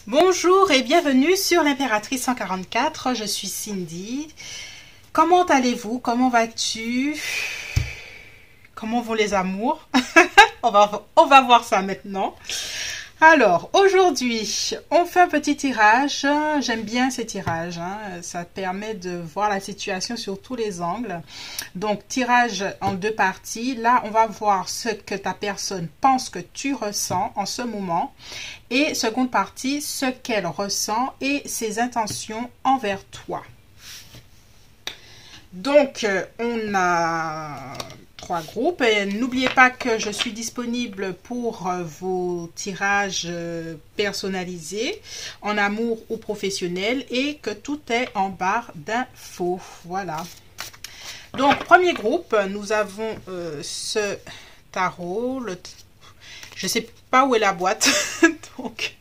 Bonjour et bienvenue sur l'Impératrice 144, je suis Cindy. Comment allez-vous? Comment vas-tu? Comment vont les amours? on va voir ça maintenant. Alors, aujourd'hui, on fait un petit tirage. J'aime bien ces tirages, hein. Ça permet de voir la situation sur tous les angles. Donc, tirage en deux parties. Là, on va voir ce que ta personne pense que tu ressens en ce moment. Et seconde partie, ce qu'elle ressent et ses intentions envers toi. Donc, on a trois groupes. Et n'oubliez pas que je suis disponible pour vos tirages personnalisés en amour ou professionnel et que tout est en barre d'infos. Voilà. Donc, premier groupe, nous avons ce tarot. Je ne sais pas où est la boîte. Donc,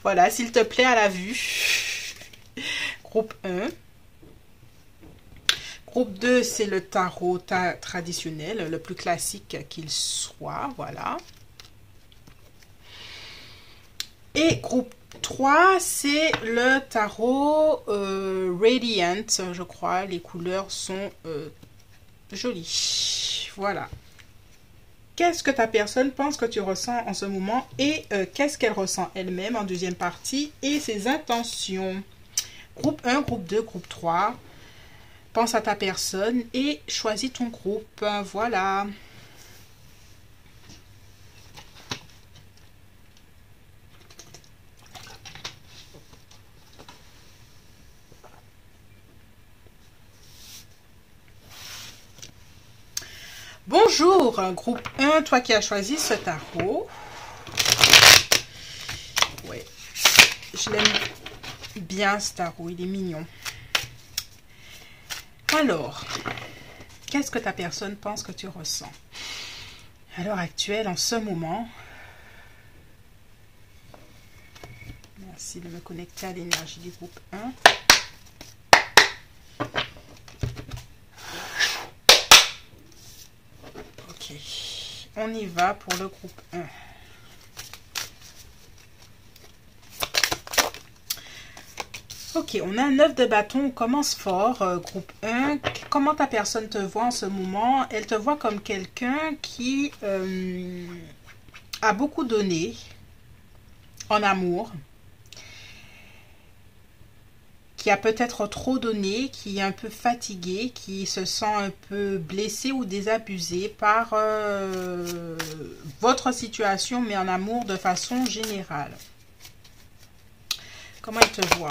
voilà, s'il te plaît, à la vue. Groupe 1. Groupe 2, c'est le tarot traditionnel, le plus classique qu'il soit, voilà. Et groupe 3, c'est le tarot Radiant, je crois. Les couleurs sont jolies. Voilà. Qu'est-ce que ta personne pense que tu ressens en ce moment et qu'est-ce qu'elle ressent elle-même en deuxième partie et ses intentions. Groupe 1, groupe 2, groupe 3. Pense à ta personne et choisis ton groupe. Voilà. Bonjour, groupe 1, toi qui as choisi ce tarot. Ouais, je l'aime bien ce tarot, il est mignon. Alors, qu'est-ce que ta personne pense que tu ressens à l'heure actuelle, en ce moment? Merci de me connecter à l'énergie du groupe 1. Ok, on y va pour le groupe 1. Ok, on a un 9 de bâton, on commence fort, groupe 1. Comment ta personne te voit en ce moment? Elle te voit comme quelqu'un qui a beaucoup donné en amour, qui a peut-être trop donné, qui est un peu fatigué, qui se sent un peu blessé ou désabusé par votre situation, mais en amour de façon générale. Comment elle te voit?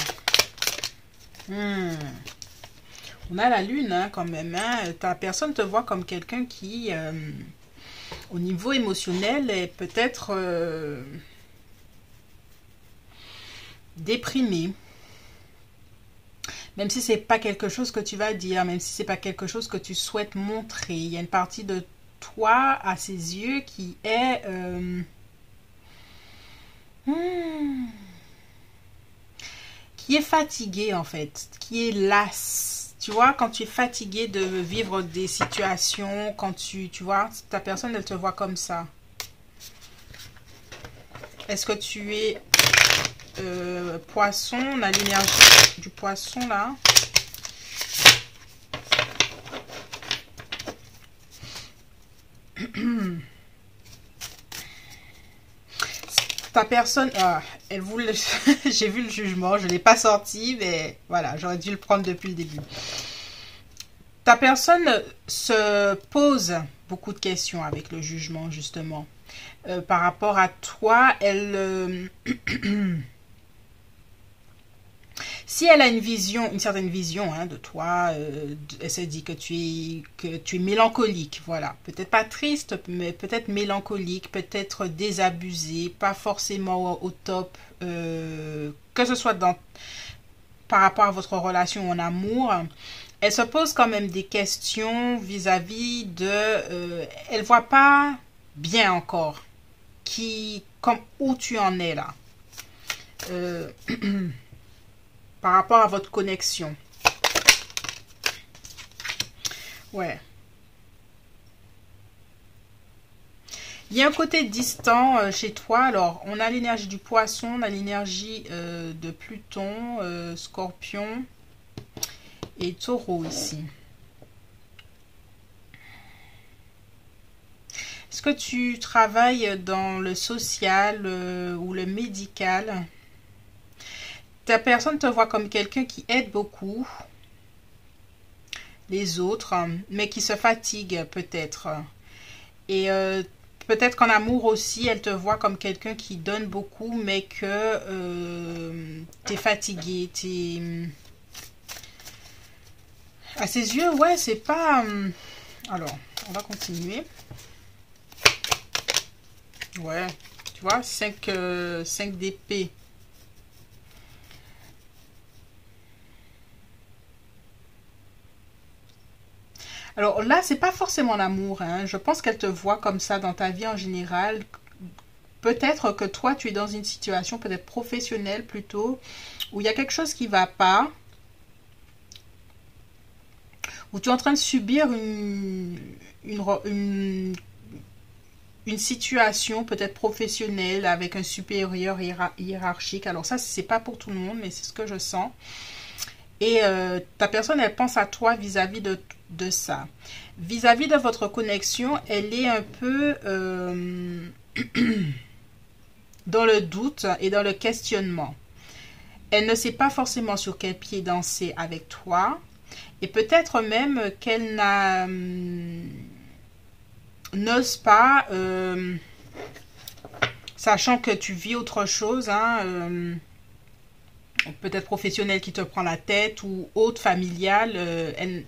On a la lune, hein, quand même. Hein. Ta personne te voit comme quelqu'un qui, au niveau émotionnel, est peut-être déprimé. Même si c'est pas quelque chose que tu vas dire, même si c'est pas quelque chose que tu souhaites montrer. Il y a une partie de toi, à ses yeux, qui est... qui est fatigué en fait, qui est lasse. Tu vois, quand tu es fatigué de vivre des situations, quand tu vois, ta personne, elle te voit comme ça. Est-ce que tu es poisson? On a l'énergie du poisson là. Ta personne, elle voulait, j'ai vu le jugement, je ne l'ai pas sorti, mais voilà, j'aurais dû le prendre depuis le début. Ta personne se pose beaucoup de questions avec le jugement, justement. Par rapport à toi, elle... si elle a une vision, une certaine vision hein, de toi, elle se dit que tu es mélancolique, voilà. Peut-être pas triste, mais peut-être mélancolique, peut-être désabusé, pas forcément au top, que ce soit par rapport à votre relation en amour. Elle se pose quand même des questions vis-à-vis de... elle voit pas bien encore où tu en es là. Par rapport à votre connexion. Ouais. Il y a un côté distant chez toi. Alors, on a l'énergie du poisson, on a l'énergie de Pluton, Scorpion et Taureau ici. Est-ce que tu travailles dans le social ou le médical? Ta personne te voit comme quelqu'un qui aide beaucoup les autres, mais qui se fatigue peut-être. Et peut-être qu'en amour aussi, elle te voit comme quelqu'un qui donne beaucoup, mais que t'es fatigué, À ses yeux, ouais, c'est pas... Alors, on va continuer. Ouais, tu vois, 5 d'épée. Alors là, c'est pas forcément l'amour, hein. Je pense qu'elle te voit comme ça dans ta vie en général. Peut-être que toi, tu es dans une situation peut-être professionnelle plutôt, où il y a quelque chose qui va pas, où tu es en train de subir une situation peut-être professionnelle avec un supérieur hiérarchique. Alors ça, c'est pas pour tout le monde, mais c'est ce que je sens. Et ta personne, elle pense à toi vis-à-vis de ça. Vis-à-vis de votre connexion, elle est un peu dans le doute et dans le questionnement. Elle ne sait pas forcément sur quel pied danser avec toi. Et peut-être même qu'elle n'ose pas, sachant que tu vis autre chose, hein, peut-être professionnelle qui te prend la tête ou autre familiale,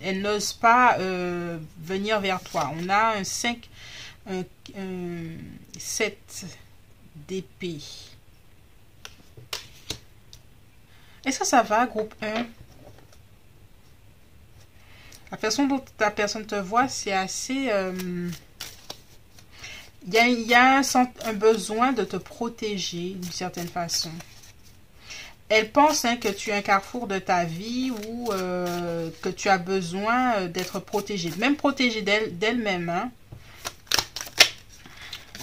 elle n'ose pas venir vers toi. On a un 5, un 7 d'épée. Est-ce que ça va, groupe 1? La façon dont ta personne te voit, c'est assez... Il y a un besoin de te protéger d'une certaine façon. Elle pense que tu es un carrefour de ta vie ou que tu as besoin d'être protégée. Même protégée d'elle-même. Hein.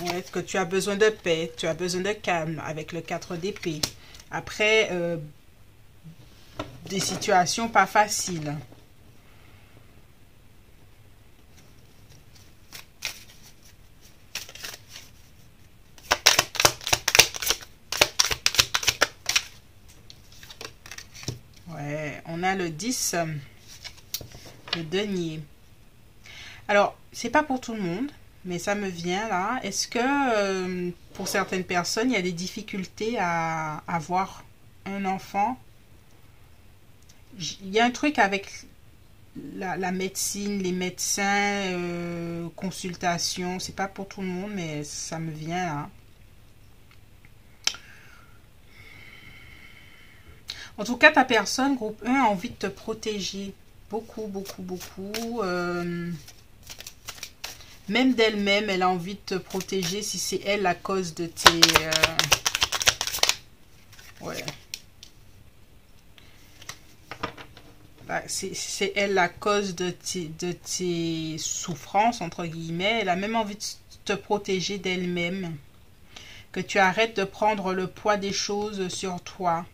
Ouais, que tu as besoin de paix, tu as besoin de calme avec le 4 d'épée. Après, des situations pas faciles. Ouais, on a le 10, le denier. Alors, c'est pas pour tout le monde, mais ça me vient là. Est-ce que pour certaines personnes, il y a des difficultés à avoir un enfant? Il y a un truc avec la médecine, les médecins, consultation. C'est pas pour tout le monde, mais ça me vient là. En tout cas, ta personne, groupe 1, a envie de te protéger. Beaucoup, beaucoup, beaucoup. Même d'elle-même, elle a envie de te protéger si c'est elle la cause de tes... Ouais. Bah, c'est elle la cause de tes souffrances, entre guillemets. Elle a même envie de te protéger d'elle-même. Que tu arrêtes de prendre le poids des choses sur toi.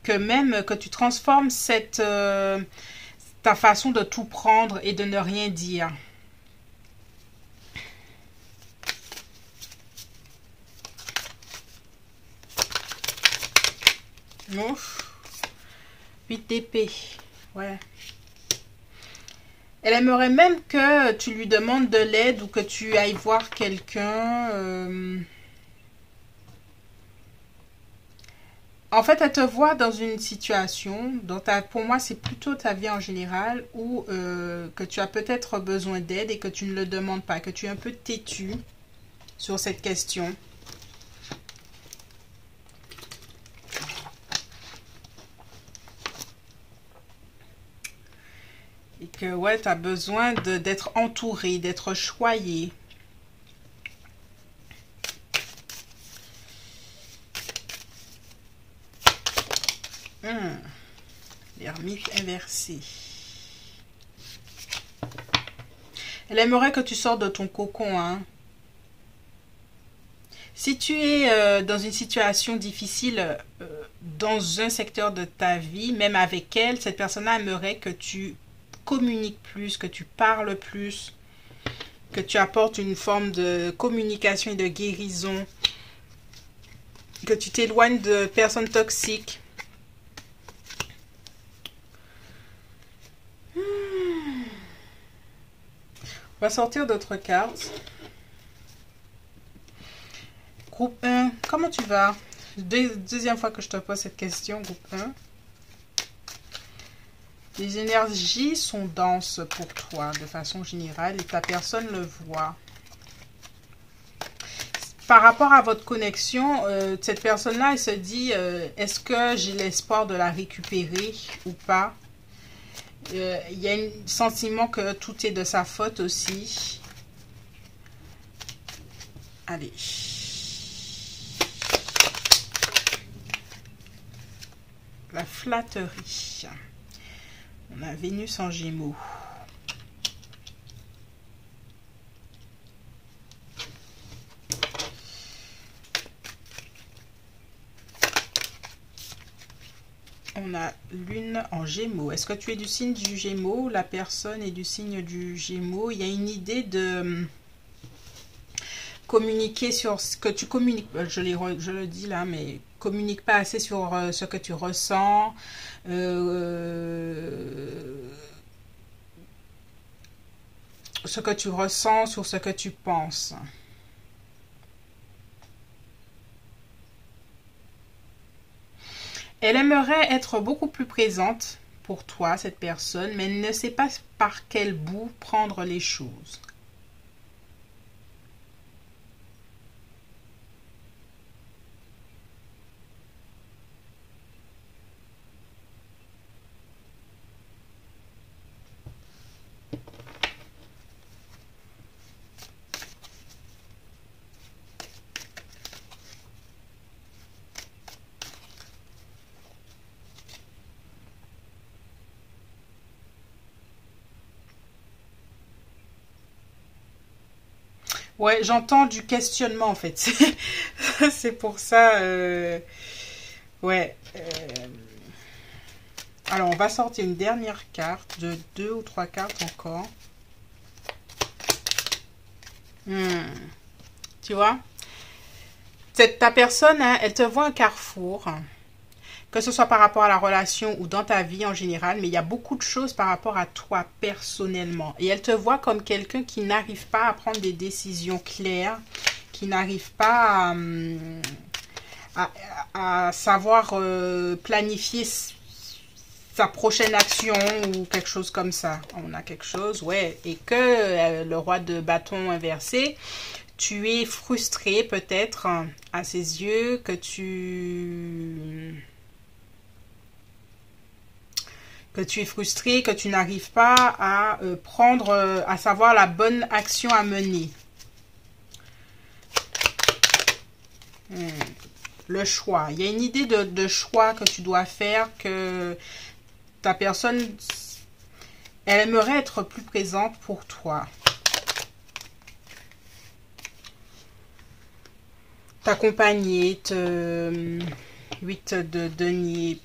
Que même que tu transformes ta façon de tout prendre et de ne rien dire. Ouf. 8 d'épée. Ouais. Elle aimerait même que tu lui demandes de l'aide ou que tu ailles voir quelqu'un. En fait, elle te voit dans une situation, pour moi, c'est plutôt ta vie en général, où que tu as peut-être besoin d'aide et que tu ne le demandes pas, que tu es un peu têtu sur cette question. Et que, ouais, tu as besoin d'être entouré, d'être choyé. L'ermite inversé. Elle aimerait que tu sortes de ton cocon, hein. Si tu es dans une situation difficile dans un secteur de ta vie, même avec elle, cette personne-là aimerait que tu communiques plus, que tu parles plus, que tu apportes une forme de communication et de guérison, que tu t'éloignes de personnes toxiques. On va sortir d'autres cartes. Groupe 1, comment tu vas? Deuxième fois que je te pose cette question, groupe 1. Les énergies sont denses pour toi de façon générale et ta personne le voit. Par rapport à votre connexion, cette personne-là, elle se dit, est-ce que j'ai l'espoir de la récupérer ou pas? Il y a un sentiment que tout est de sa faute aussi. Allez. La flatterie. On a Vénus en Gémeaux. On a Lune en Gémeaux. Est-ce que tu es du signe du Gémeaux? La personne est du signe du Gémeaux. Il y a une idée de communiquer sur ce que tu communiques. Je le dis là, mais communique pas assez sur ce que tu ressens. Ce que tu ressens, sur ce que tu penses. Elle aimerait être beaucoup plus présente pour toi, cette personne, mais elle ne sait pas par quel bout prendre les choses. Ouais, j'entends du questionnement en fait. C'est pour ça. Ouais. Alors, on va sortir une dernière carte de 2 ou 3 cartes encore. Tu vois? Ta personne, hein, elle te voit un carrefour. Que ce soit par rapport à la relation ou dans ta vie en général, mais il y a beaucoup de choses par rapport à toi personnellement. Et elle te voit comme quelqu'un qui n'arrive pas à prendre des décisions claires, qui n'arrive pas à savoir planifier sa prochaine action ou quelque chose comme ça. On a quelque chose, ouais. Et que le roi de bâton inversé, tu es frustré peut-être à ses yeux, que tu es frustré, que tu n'arrives pas à prendre, à savoir la bonne action à mener. Le choix. Il y a une idée de choix que tu dois faire, que ta personne, elle aimerait être plus présente pour toi. T'accompagner, 8 de denier.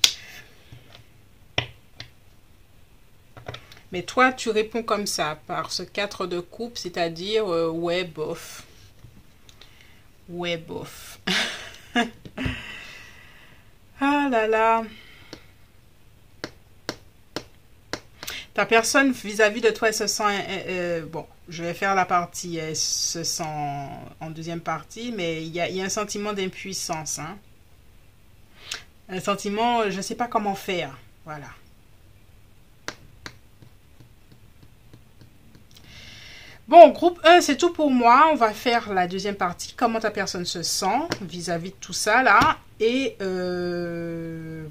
Mais toi, tu réponds comme ça, par ce 4 de coupe, c'est-à-dire, ouais, bof. Ouais, bof. Ah là là. Ta personne, vis-à-vis de toi, elle se sent... bon, je vais faire la partie, elle se sent en deuxième partie, mais il y a un sentiment d'impuissance. Hein? Un sentiment, je ne sais pas comment faire. Voilà. Bon, groupe 1, c'est tout pour moi. On va faire la deuxième partie. Comment ta personne se sent vis-à-vis de tout ça, là. Et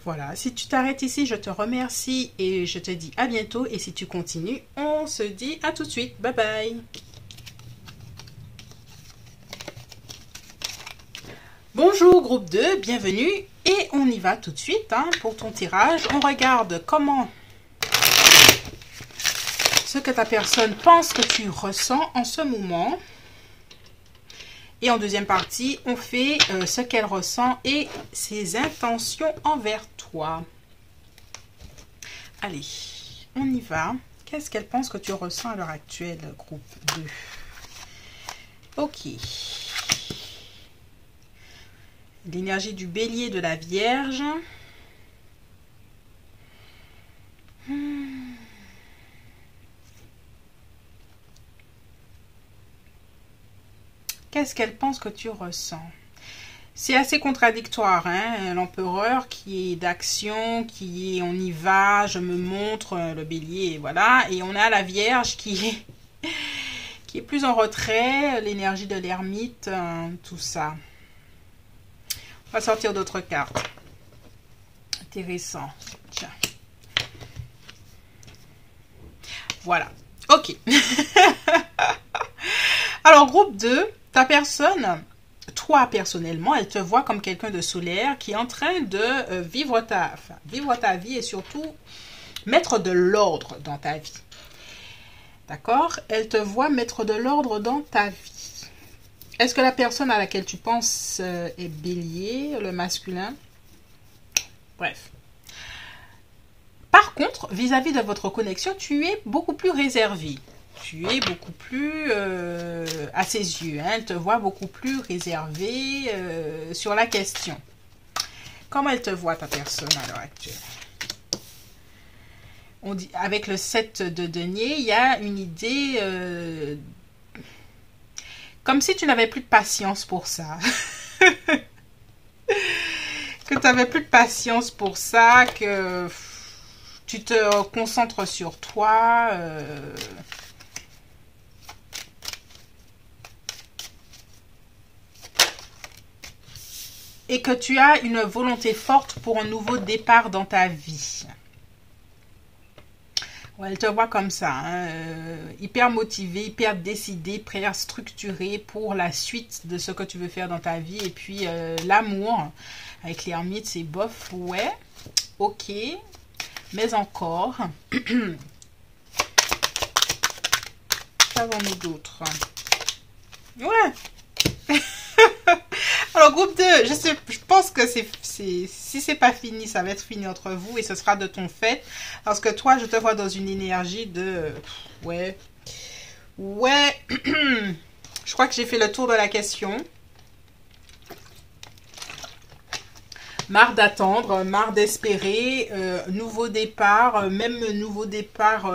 voilà. Si tu t'arrêtes ici, je te remercie et je te dis à bientôt. Et si tu continues, on se dit à tout de suite. Bye bye. Bonjour, groupe 2. Bienvenue. Et on y va tout de suite hein, pour ton tirage. On regarde comment ce que ta personne pense que tu ressens en ce moment. Et en deuxième partie, on fait ce qu'elle ressent et ses intentions envers toi. Allez, on y va. Qu'est-ce qu'elle pense que tu ressens à l'heure actuelle, groupe 2? Ok. L'énergie du bélier, de la vierge. Qu'est-ce qu'elle pense que tu ressens? C'est assez contradictoire, hein? L'empereur qui est d'action, qui est on y va, je me montre, le bélier, voilà. Et on a la vierge qui est plus en retrait, l'énergie de l'ermite, tout ça. On va sortir d'autres cartes. Intéressant. Tiens. Voilà. Ok. Alors, groupe 2, ta personne, toi personnellement, elle te voit comme quelqu'un de solaire qui est en train de vivre ta vie et surtout mettre de l'ordre dans ta vie. D'accord? Elle te voit mettre de l'ordre dans ta vie. Est-ce que la personne à laquelle tu penses est bélier, le masculin? Bref. Par contre, vis-à-vis de votre connexion, tu es beaucoup plus réservé. Tu es beaucoup plus à ses yeux. Hein, elle te voit beaucoup plus réservé sur la question. Comment elle te voit, ta personne, à l'heure actuelle? On dit, avec le 7 de denier, il y a une idée comme si tu n'avais plus de patience pour ça. Que tu n'avais plus de patience pour ça, que tu te concentres sur toi. Et que tu as une volonté forte pour un nouveau départ dans ta vie. Ouais, elle te voit comme ça, hein, hyper motivée, hyper décidée, hyper structurée pour la suite de ce que tu veux faire dans ta vie. Et puis l'amour, avec l'ermite, c'est bof, ouais, ok, mais encore. Qu'avons-nous d'autre? Ouais. Alors, groupe 2, je pense que si c'est pas fini, ça va être fini entre vous et ce sera de ton fait. Parce que toi, je te vois dans une énergie de... Ouais. Je crois que j'ai fait le tour de la question. Marre d'attendre, marre d'espérer, nouveau départ, même nouveau départ...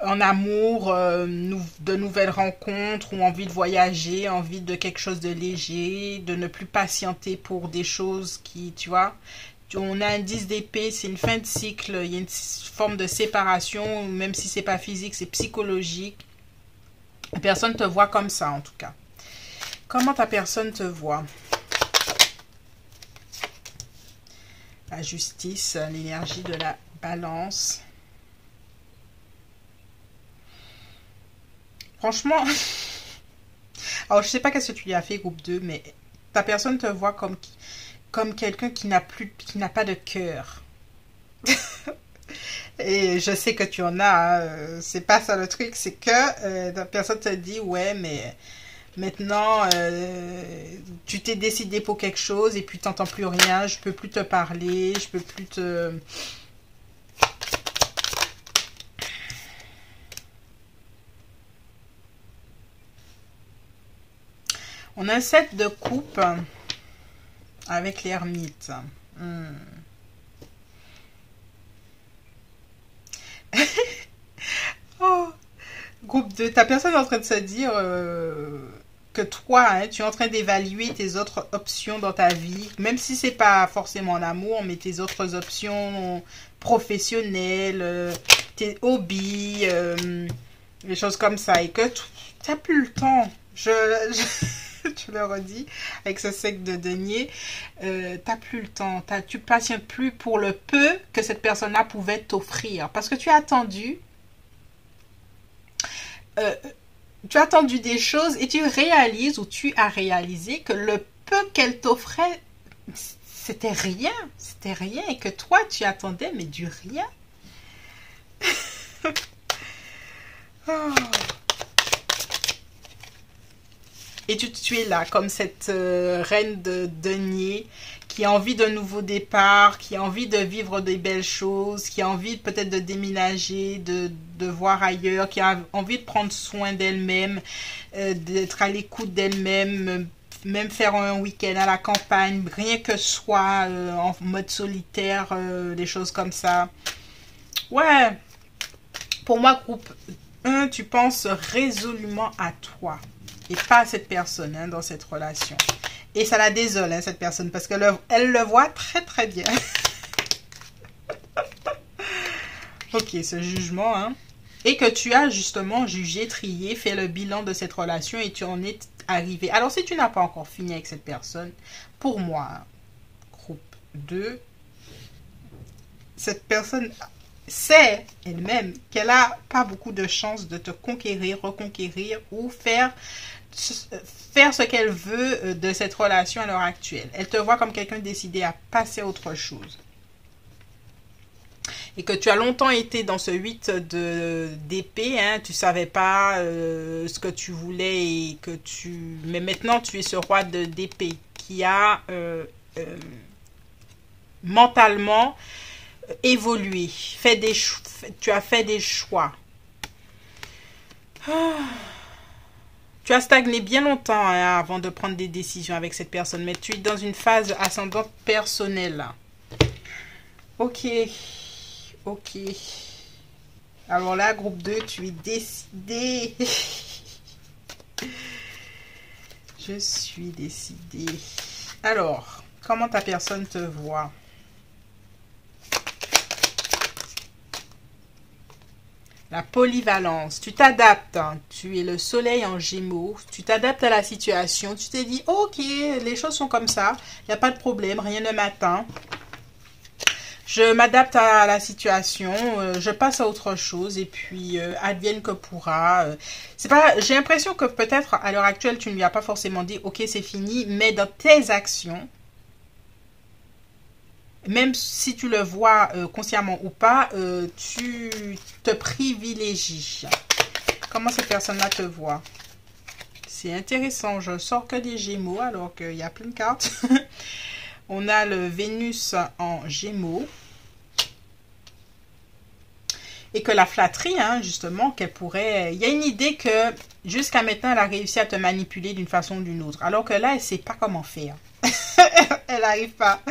en amour, de nouvelles rencontres ou envie de voyager, envie de quelque chose de léger, de ne plus patienter pour des choses qui, tu vois, on a un 10 d'épée, c'est une fin de cycle, il y a une forme de séparation, même si c'est pas physique, c'est psychologique. La personne te voit comme ça, en tout cas. Comment ta personne te voit? La justice, l'énergie de la balance. Franchement, alors je sais pas qu'est-ce que tu lui as fait, groupe 2, mais ta personne te voit comme quelqu'un qui n'a pas de cœur. Et je sais que tu en as, hein, c'est pas ça le truc, c'est que ta personne te dit, ouais, mais maintenant, tu t'es décidé pour quelque chose et puis tu n'entends plus rien, je peux plus te parler, je peux plus te... On a un 7 de coupe avec l'ermite. Oh, groupe 2, ta personne est en train de se dire que toi, hein, tu es en train d'évaluer tes autres options dans ta vie, même si c'est pas forcément en amour, mais tes autres options professionnelles, tes hobbies, des choses comme ça, et que tu n'as plus le temps. Je le redis, avec ce sec de denier, t'as plus le temps, tu patientes plus pour le peu que cette personne-là pouvait t'offrir, parce que tu as attendu des choses et tu réalises ou tu as réalisé que le peu qu'elle t'offrait, c'était rien, et que toi tu attendais mais du rien. Oh. Et tu es là, comme cette reine de denier qui a envie d'un nouveau départ, qui a envie de vivre des belles choses, qui a envie peut-être de déménager, de voir ailleurs, qui a envie de prendre soin d'elle-même, d'être à l'écoute d'elle-même, même faire un week-end à la campagne, rien que soit en mode solitaire, des choses comme ça. Ouais, pour moi, groupe 1, tu penses résolument à toi et pas à cette personne hein, dans cette relation. Et ça la désole, hein, cette personne, parce qu'elle elle le voit très très bien. Ok, ce jugement, hein. Et que tu as justement jugé, trié, fait le bilan de cette relation et tu en es arrivé. Alors, si tu n'as pas encore fini avec cette personne, pour moi, groupe 2, cette personne sait elle-même qu'elle n'a pas beaucoup de chances de te conquérir, reconquérir ou faire ce qu'elle veut de cette relation à l'heure actuelle. Elle te voit comme quelqu'un décidé à passer à autre chose. Et que tu as longtemps été dans ce 8 d'épée, hein, tu ne savais pas ce que tu voulais et que tu... Mais maintenant, tu es ce roi d'épée qui a mentalement évolué. Tu as fait des choix. Tu as stagné bien longtemps hein, avant de prendre des décisions avec cette personne. Mais tu es dans une phase ascendante personnelle. Ok. Ok. Alors là, groupe 2, tu es décidé. Je suis décidée. Alors, comment ta personne te voit? La polyvalence. Tu t'adaptes. Hein. Tu es le soleil en gémeaux. Tu t'adaptes à la situation. Tu t'es dit, ok, les choses sont comme ça. Il n'y a pas de problème. Rien ne m'atteint. Je m'adapte à la situation. Je passe à autre chose. Et puis, advienne que pourra. C'est pas. J'ai l'impression que peut-être, à l'heure actuelle, tu ne lui as pas forcément dit, ok, c'est fini. Mais dans tes actions, même si tu le vois consciemment ou pas, tu te privilégies. Comment cette personne-là te voit? C'est intéressant. Je sors que des Gémeaux alors qu'il y a plein de cartes. On a le Vénus en Gémeaux. Et que la flatterie, hein, justement, qu'elle pourrait... Il y a une idée que jusqu'à maintenant, elle a réussi à te manipuler d'une façon ou d'une autre. Alors que là, elle ne sait pas comment faire. Elle n'arrive pas.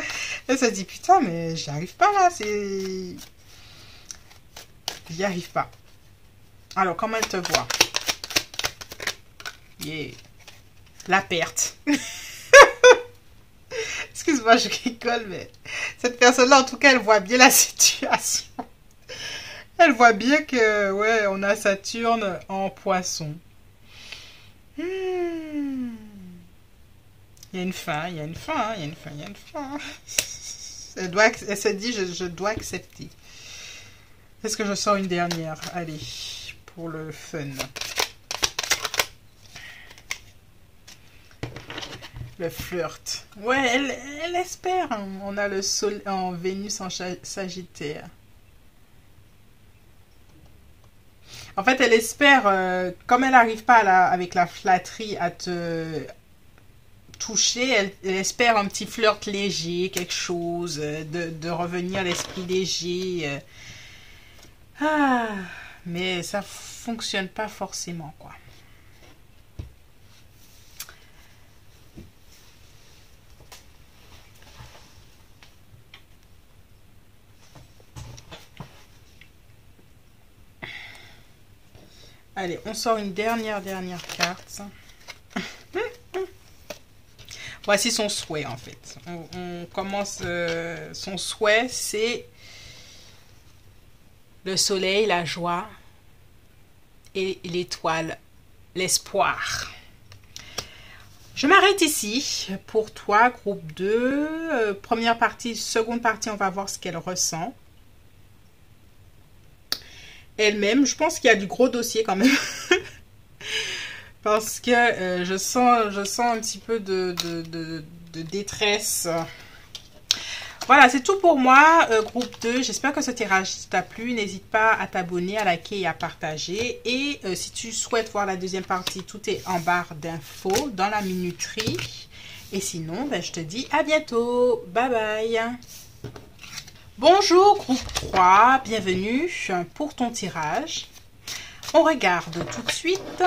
Elle se dit, putain, mais j'y arrive pas là. J'y arrive pas. Alors, comment elle te voit? Yeah. La perte. Excuse-moi, je rigole, mais cette personne-là, en tout cas, elle voit bien la situation. Elle voit bien que, ouais, on a Saturne en poisson. Il y a une fin, il y a une fin, hein, il y a une fin, il y a une fin. Elle se dit, je dois accepter. Est-ce que je sors une dernière? Allez, pour le fun. Le flirt. Ouais, elle espère. Hein. On a le Sol en Vénus en Sagittaire. En fait, elle espère, comme elle n'arrive pas avec la flatterie à te toucher, elle espère un petit flirt léger, quelque chose, de revenir l'esprit léger. Mais ça fonctionne pas forcément, quoi. Allez, on sort une dernière carte. Voici son souhait, en fait. On commence... son souhait, c'est le soleil, la joie et l'étoile, l'espoir. Je m'arrête ici pour toi, groupe 2. Première partie, seconde partie, on va voir ce qu'elle ressent. Elle-même, je pense qu'il y a du gros dossier quand même. Parce que je sens un petit peu de détresse. Voilà, c'est tout pour moi, groupe 2. J'espère que ce tirage t'a plu. N'hésite pas à t'abonner, à liker et à partager. Et si tu souhaites voir la deuxième partie, tout est en barre d'infos dans la minuterie. Et sinon, ben, je te dis à bientôt. Bye bye. Bonjour, groupe 3. Bienvenue pour ton tirage. On regarde tout de suite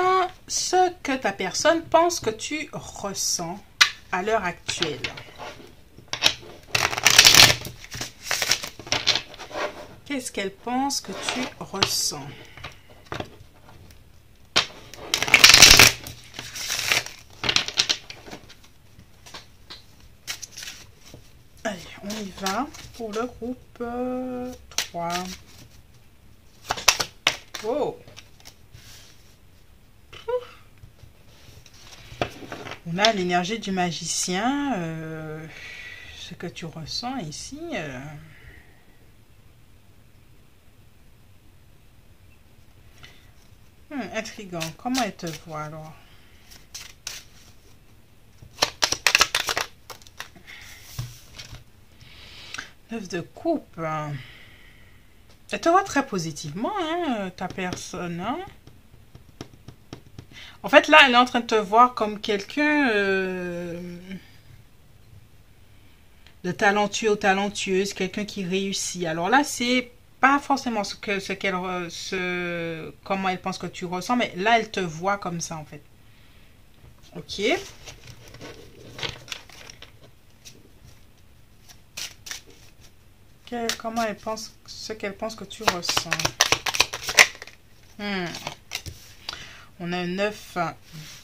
ce que ta personne pense que tu ressens à l'heure actuelle. Qu'est-ce qu'elle pense que tu ressens? Allez, on y va pour le groupe 3. Oh! On a l'énergie du magicien. Ce que tu ressens ici... intriguant. Comment elle te voit alors? Neuf de coupe. Elle te voit très positivement, hein, ta personne. Hein? En fait, là, elle est en train de te voir comme quelqu'un de talentueux ou talentueuse, quelqu'un qui réussit. Alors là, c'est pas forcément comment elle pense que tu ressens, mais là, elle te voit comme ça, en fait. Ok. Comment elle pense, ce qu'elle pense que tu ressens. On a un 9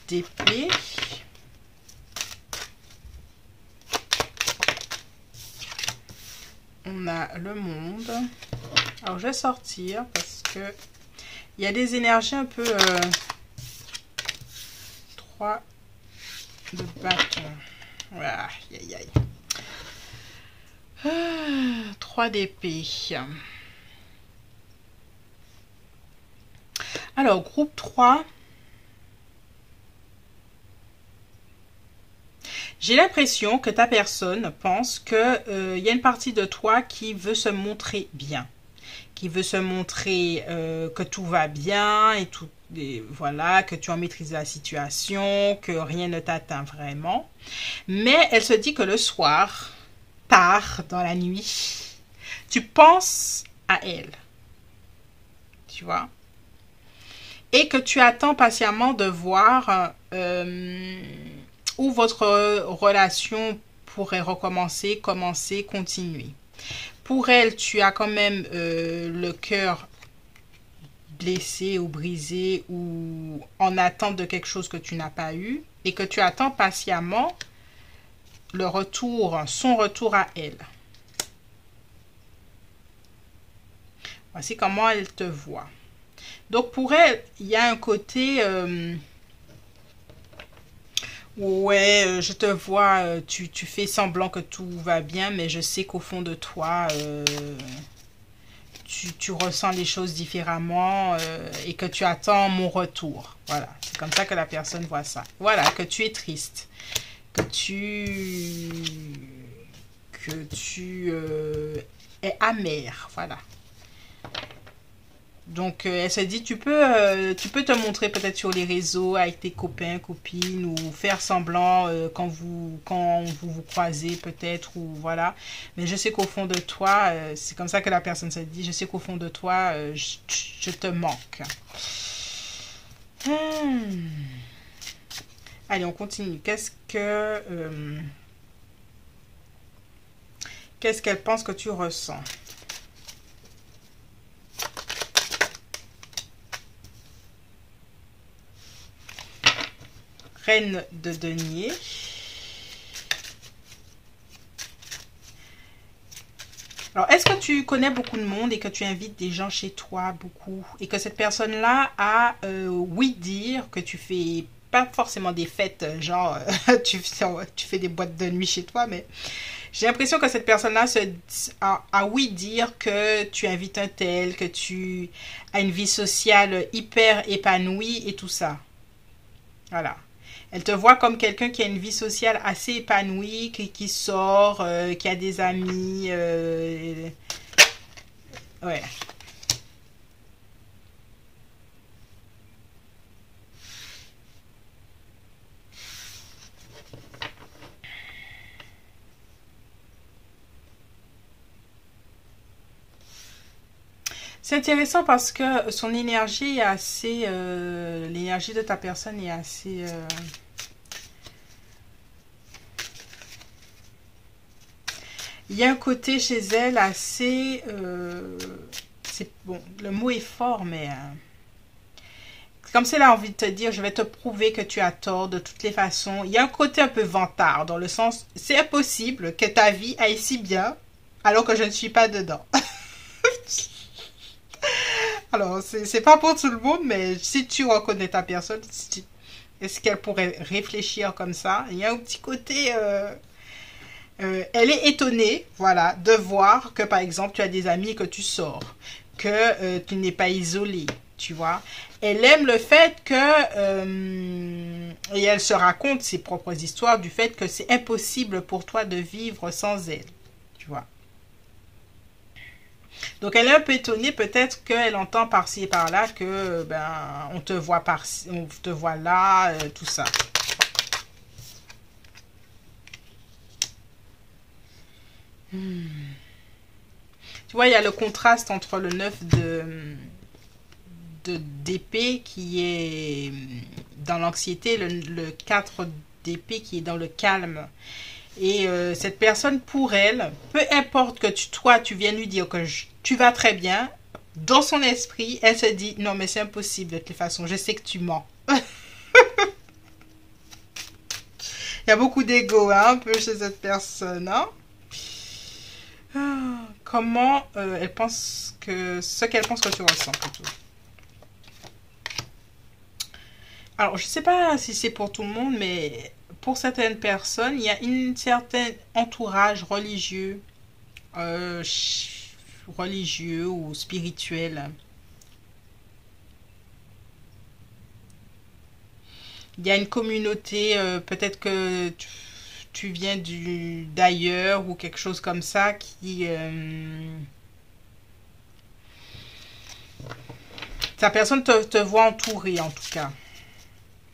d'épée. On a le monde. Alors, je vais sortir parce que il y a des énergies un peu 3 de bâton. Voilà, aïe, aïe. 3 d'épée. Alors, groupe 3. J'ai l'impression que ta personne pense que y a une partie de toi qui veut se montrer bien. Qui veut se montrer que tout va bien et tout. Et voilà, que tu en maîtrises la situation, que rien ne t'atteint vraiment. Mais elle se dit que le soir, tard dans la nuit, tu penses à elle. Tu vois? Et que tu attends patiemment de voir où votre relation pourrait recommencer, commencer, continuer. Pour elle, tu as quand même le cœur blessé ou brisé ou en attente de quelque chose que tu n'as pas eu et que tu attends patiemment le retour, son retour à elle. Voici comment elle te voit. Donc pour elle, il y a un côté ouais, je te vois, tu fais semblant que tout va bien, mais je sais qu'au fond de toi, tu ressens les choses différemment et que tu attends mon retour. Voilà, c'est comme ça que la personne voit ça. Voilà, que tu es triste, que tu es amer, voilà. Donc, elle se dit, tu peux te montrer peut-être sur les réseaux avec tes copains, copines, ou faire semblant quand vous croisez peut-être, ou voilà. Mais je sais qu'au fond de toi, c'est comme ça que la personne se dit, je sais qu'au fond de toi, je te manque. Allez, on continue. Qu'est-ce qu'elle pense que tu ressens? Reine de denier. Alors, est-ce que tu connais beaucoup de monde et que tu invites des gens chez toi beaucoup et que cette personne-là a oui dire que tu fais pas forcément des fêtes, genre tu fais des boîtes de nuit chez toi, mais j'ai l'impression que cette personne-là a oui dire que tu invites un tel, que tu as une vie sociale hyper épanouie et tout ça. Voilà. Elle te voit comme quelqu'un qui a une vie sociale assez épanouie, qui sort, qui a des amis. Ouais. C'est intéressant parce que son énergie est assez... l'énergie de ta personne est assez... il y a un côté chez elle assez... c'est bon, le mot est fort, mais... comme si elle a envie de te dire, je vais te prouver que tu as tort de toutes les façons. Il y a un côté un peu vantard, dans le sens, c'est impossible que ta vie aille si bien, alors que je ne suis pas dedans. Alors, c'est pas pour tout le monde, mais si tu reconnais ta personne, est-ce qu'elle pourrait réfléchir comme ça? Il y a un petit côté... elle est étonnée, voilà, de voir que, par exemple, tu as des amis et que tu sors, que tu n'es pas isolé, tu vois. Elle aime le fait que... et elle se raconte ses propres histoires du fait que c'est impossible pour toi de vivre sans elle, tu vois. Donc elle est un peu étonnée, peut-être qu'elle entend par-ci et par-là que on te voit on te voit là, tout ça. Tu vois, il y a le contraste entre le 9 d'épée qui est dans l'anxiété, le 4 d'épée qui est dans le calme. Et cette personne, pour elle, peu importe que toi, tu viennes lui dire que tu vas très bien, dans son esprit, elle se dit, non, mais c'est impossible de toute façon, je sais que tu mens. Il y a beaucoup d'ego, hein, un peu chez cette personne. Hein. Comment elle pense que... ce qu'elle pense que tu ressens, plutôt. Alors, je ne sais pas si c'est pour tout le monde, mais... pour certaines personnes, il y a un certain entourage religieux, religieux ou spirituel. Il y a une communauté, peut-être que tu viens d'ailleurs ou quelque chose comme ça qui... ta personne te voit entourée en tout cas.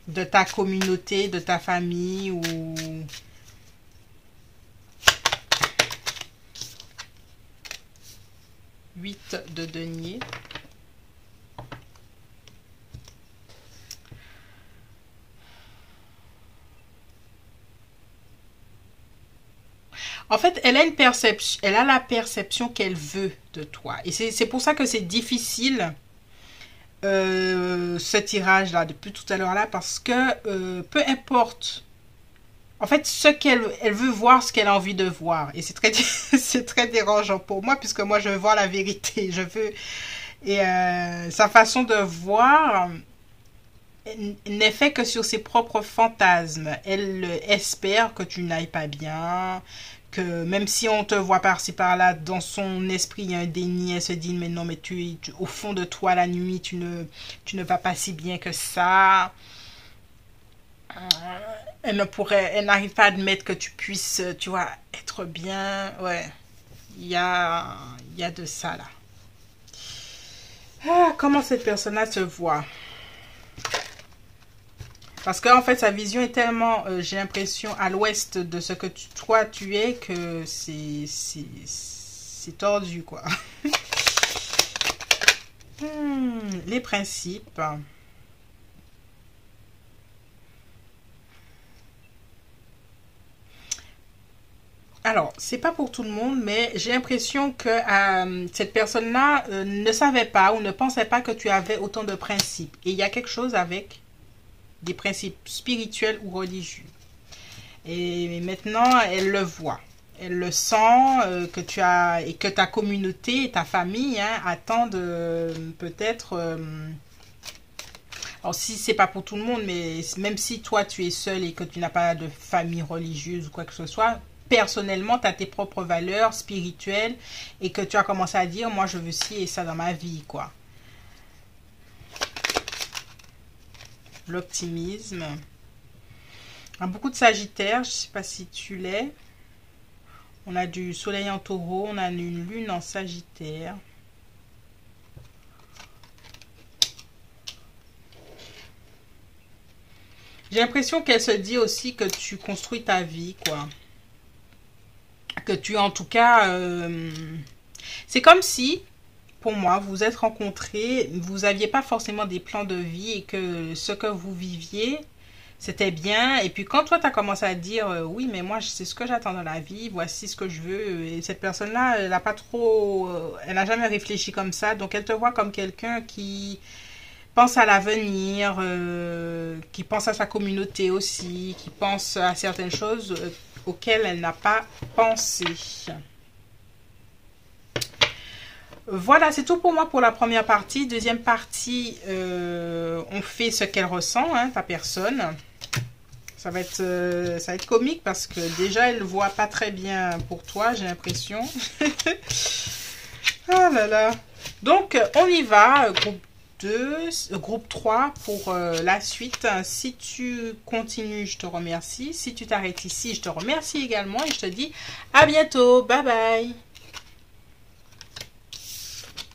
De ta communauté, de ta famille ou... Huit de denier. En fait, elle a une perception, elle a la perception qu'elle veut de toi. Et c'est pour ça que c'est difficile ce tirage-là, depuis tout à l'heure-là, parce que peu importe. En fait, elle veut voir ce qu'elle a envie de voir. Et c'est très, c'est très dérangeant pour moi, puisque moi, je veux voir la vérité. Je veux... Et sa façon de voir n'est fait que sur ses propres fantasmes. Elle espère que tu n'ailles pas bien, que même si on te voit par-ci par-là, dans son esprit, il y a un déni. Elle se dit, mais non, mais au fond de toi, la nuit, tu ne vas pas si bien que ça. Elle n'arrive pas à admettre que tu puisses, tu vois, être bien. Ouais, il y a de ça, là. Ah, comment cette personne-là se voit? Parce qu'en fait, sa vision est tellement, j'ai l'impression, à l'ouest de ce que toi, tu es, que c'est tordu, quoi. Les principes. Alors, c'est pas pour tout le monde, mais j'ai l'impression que cette personne-là ne savait pas ou ne pensait pas que tu avais autant de principes. Et il y a quelque chose avec des principes spirituels ou religieux. Et maintenant, elle le voit. Elle le sent que tu as et que ta communauté et ta famille attendent peut-être. Alors si c'est pas pour tout le monde, mais même si toi tu es seul et que tu n'as pas de famille religieuse ou quoi que ce soit, personnellement tu as tes propres valeurs spirituelles et que tu as commencé à dire moi je veux ci et ça dans ma vie, quoi. L'optimisme. On a beaucoup de Sagittaire, je ne sais pas si tu l'es. On a du soleil en taureau, on a une lune en Sagittaire. J'ai l'impression qu'elle se dit aussi que tu construis ta vie, quoi. Que tu, en tout cas... c'est comme si, pour moi, vous vous êtes rencontrés, vous n'aviez pas forcément des plans de vie et que ce que vous viviez, c'était bien. Et puis quand toi, tu as commencé à dire, oui, mais moi, c'est ce que j'attends dans la vie, voici ce que je veux. Et cette personne-là, elle n'a pas trop... elle n'a jamais réfléchi comme ça. Donc, elle te voit comme quelqu'un qui pense à l'avenir, qui pense à sa communauté aussi, qui pense à certaines choses auxquelles elle n'a pas pensé. Voilà, c'est tout pour moi pour la première partie. Deuxième partie, on fait ce qu'elle ressent, hein, ta personne. Ça va être comique parce que déjà, elle ne voit pas très bien pour toi, j'ai l'impression. Ah là là. Donc, on y va. Groupe 2, groupe 3 pour la suite. Si tu continues, je te remercie. Si tu t'arrêtes ici, je te remercie également. Et je te dis à bientôt. Bye bye.